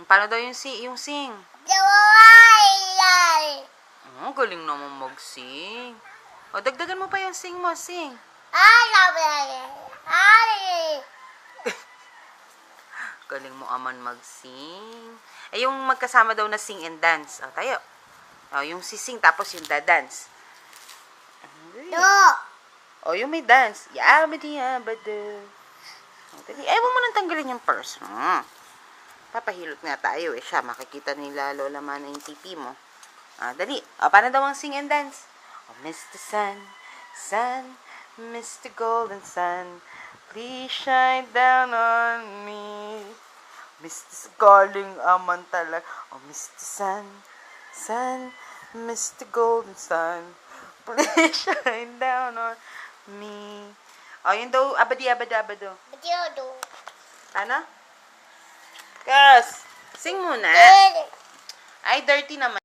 Paano daw yung sing? Oh, galing naman mag-sing. O, dagdagan mo pa yung sing mo, sing. Galing mo aman mag-sing. Eh, yung magkasama daw na sing and dance. O, tayo. O, yung sising tapos yung da-dance. O, yung may dance. Yabadi yabado. O, dali. Ay, huwag mo nang tanggalin yung purse. Papahilot nga tayo eh. Siya, makikita nila Lola Mana yung tipi mo. Dali. O, paano daw ang sing and dance? Oh, Mr. Sun, Sun, Mr. Golden Sun, please shine down on me. Mr. Galing aman talaga. Oh, Mr. Sun, Sun, Mr. Golden Sun, please shine down on me. Oh, yun daw, abadi, abado. Ano? Yes. Sing muna. Ay, dirty naman.